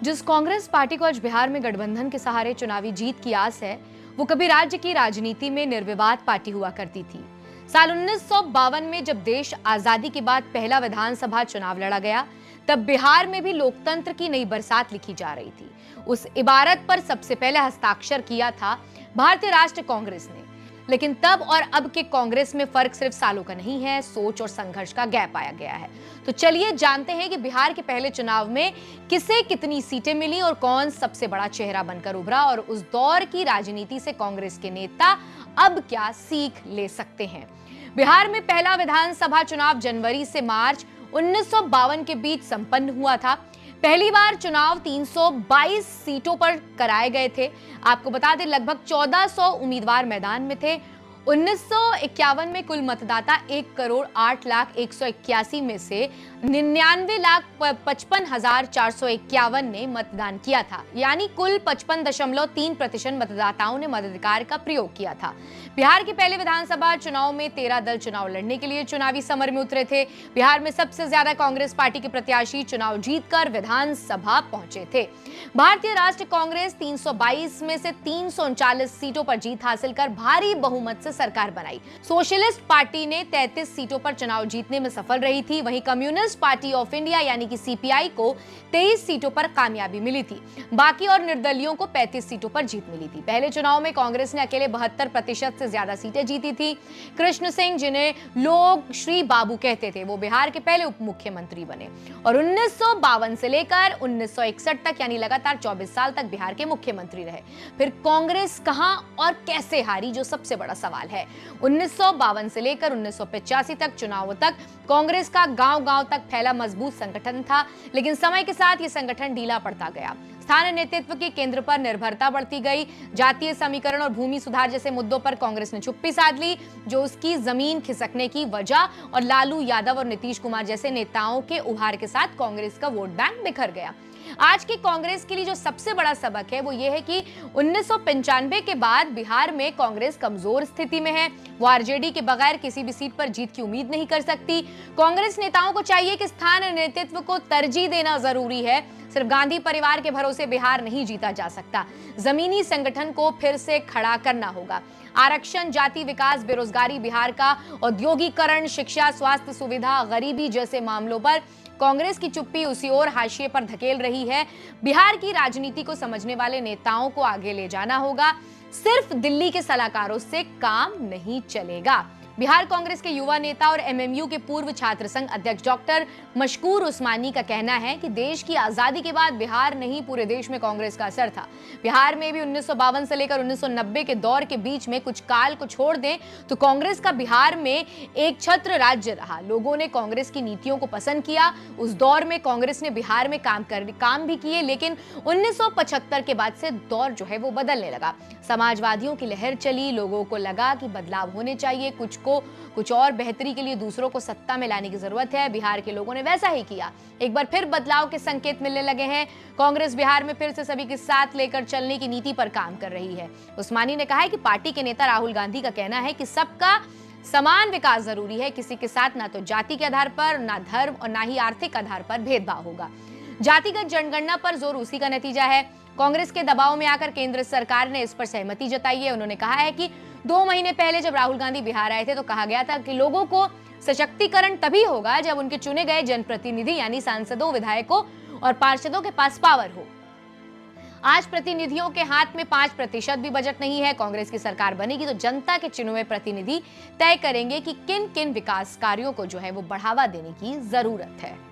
जिस कांग्रेस पार्टी को आज बिहार में गठबंधन के सहारे चुनावी जीत की आस है, वो कभी राज्य की राजनीति में निर्विवाद पार्टी हुआ करती थी। साल 1952 में जब देश आजादी के बाद पहला विधानसभा चुनाव लड़ा गया, तब बिहार में भी लोकतंत्र की नई बरसात लिखी जा रही थी। उस इबारत पर सबसे पहले हस्ताक्षर किया था भारतीय राष्ट्रीय कांग्रेस ने। लेकिन तब और अब के कांग्रेस में फर्क सिर्फ सालों का नहीं है, सोच और संघर्ष का गैप आया गया है। तो चलिए जानते हैं कि बिहार के पहले चुनाव में किसे कितनी सीटें मिली और कौन सबसे बड़ा चेहरा बनकर उभरा, और उस दौर की राजनीति से कांग्रेस के नेता अब क्या सीख ले सकते हैं। बिहार में पहला विधानसभा चुनाव जनवरी से मार्च 1952 के बीच संपन्न हुआ था। पहली बार चुनाव 322 सीटों पर कराए गए थे। आपको बता दें, लगभग 1400 उम्मीदवार मैदान में थे। 1951 में कुल मतदाता 1,08,01,81 में से 99,55,451 ने मतदान किया था, यानी कुल 55.3% मतदाताओं ने मताधिकार का प्रयोग किया था। बिहार के पहले विधानसभा चुनाव में 13 दल चुनाव लड़ने के लिए चुनावी समर में उतरे थे। बिहार में सबसे ज्यादा कांग्रेस पार्टी के प्रत्याशी चुनाव जीतकर विधानसभा पहुंचे थे। भारतीय राष्ट्रीय कांग्रेस 322 में से 339 सीटों पर जीत हासिल कर भारी बहुमत से सरकार बनाई। सोशलिस्ट पार्टी ने 33 सीटों पर चुनाव जीतने में सफल रही थी। वहीं कम्युनिस्ट पार्टी ऑफ इंडिया यानी कि सीपीआई को 23 सीटों पर कामयाबी मिली थी। बाकी और निर्दलियों को 35 सीटों पर जीत मिली थी। पहले चुनाव में कांग्रेस ने अकेले 72% से ज्यादा सीटें जीती थी। कृष्ण सिंह, जिन्हें लोग श्री बाबू कहते थे, वो बिहार के पहले उप मुख्यमंत्री बने और 1952 से लेकर 1961 तक यानी लगातार 24 साल तक बिहार के मुख्यमंत्री रहे। फिर कांग्रेस कहां और कैसे हारी, जो सबसे बड़ा सवाल है। 1952 से लेकर 1985 तक चुनावों तक कांग्रेस का गांव-गांव तक फैला मजबूत संगठन था, लेकिन समय के साथ यह संगठन ढीला पड़ता गया। स्थानीय नेतृत्व के केंद्र पर निर्भरता बढ़ती गई। जातीय समीकरण और भूमि सुधार जैसे मुद्दों पर कांग्रेस ने चुप्पी साध ली, जो उसकी जमीन खिसकने की वजह, और लालू यादव और नीतीश कुमार जैसे नेताओं के उभार के साथ कांग्रेस का वोट बैंक बिखर गया। आज की कांग्रेस के लिए जो सबसे बड़ा सबक है वो ये है कि 1995 के बाद बिहार में कांग्रेस कमजोर स्थिति में है। वो आरजेडी के बगैर किसी भी सीट पर जीत की उम्मीद नहीं कर सकती। कांग्रेस नेताओं को चाहिए कि स्थानीय नेतृत्व को तरजीह देना जरूरी है। सिर्फ गांधी परिवार के भरोसे बिहार नहीं जीता जा सकता। जमीनी संगठन को फिर से खड़ा करना होगा। आरक्षण, जाति विकास, बेरोजगारी, बिहार का औद्योगिकरण, शिक्षा, स्वास्थ्य सुविधा, गरीबी जैसे मामलों पर कांग्रेस की चुप्पी उसी ओर हाशिए पर धकेल रही है। बिहार की राजनीति को समझने वाले नेताओं को आगे ले जाना होगा। सिर्फ दिल्ली के सलाहकारों से काम नहीं चलेगा। बिहार कांग्रेस के युवा नेता और एमएमयू के पूर्व छात्र संघ अध्यक्ष डॉक्टर मशकूर उस्मानी का कहना है कि देश की आजादी के बाद बिहार नहीं, पूरे देश में कांग्रेस का असर था। बिहार में भी 1952 से लेकर 1990 के दौर के बीच में कुछ काल को छोड़ दें तो कांग्रेस का बिहार में एक छत्र राज्य रहा। लोगों ने कांग्रेस की नीतियों को पसंद किया। उस दौर में कांग्रेस ने बिहार में काम भी किए, लेकिन 1975 के बाद से दौर जो है वो बदलने लगा। समाजवादियों की लहर चली। लोगों को लगा कि बदलाव होने चाहिए, कुछ और बेहतरी के लिए दूसरों को सत्ता में लाने की जरूरत है। बिहार के लोगों ने वैसा ही किया। एक बार फिर बदलाव के संकेत मिलने लगे हैं। कांग्रेस बिहार में फिर से सभी के साथ लेकर चलने की नीति पर काम कर रही है। उस्मानी ने कहा है कि पार्टी के नेता राहुल गांधी का कहना है कि सबका समान विकास जरूरी है। किसी के साथ ना तो जाति के आधार पर, ना धर्म और ना ही आर्थिक आधार पर भेदभाव होगा। जातिगत जनगणना पर जोर उसी का नतीजा है। कांग्रेस के दबाव में आकर केंद्र सरकार ने इस पर सहमति जताई है। उन्होंने कहा है कि 2 महीने पहले जब राहुल गांधी बिहार आए थे तो कहा गया था कि लोगों को सशक्तिकरण तभी होगा जब उनके चुने गए जनप्रतिनिधि यानी सांसदों, विधायकों और पार्षदों के पास पावर हो। आज प्रतिनिधियों के हाथ में 5% भी बजट नहीं है। कांग्रेस की सरकार बनेगी तो जनता के चुने हुए प्रतिनिधि तय करेंगे कि किन किन विकास कार्यों को जो है वो बढ़ावा देने की जरूरत है।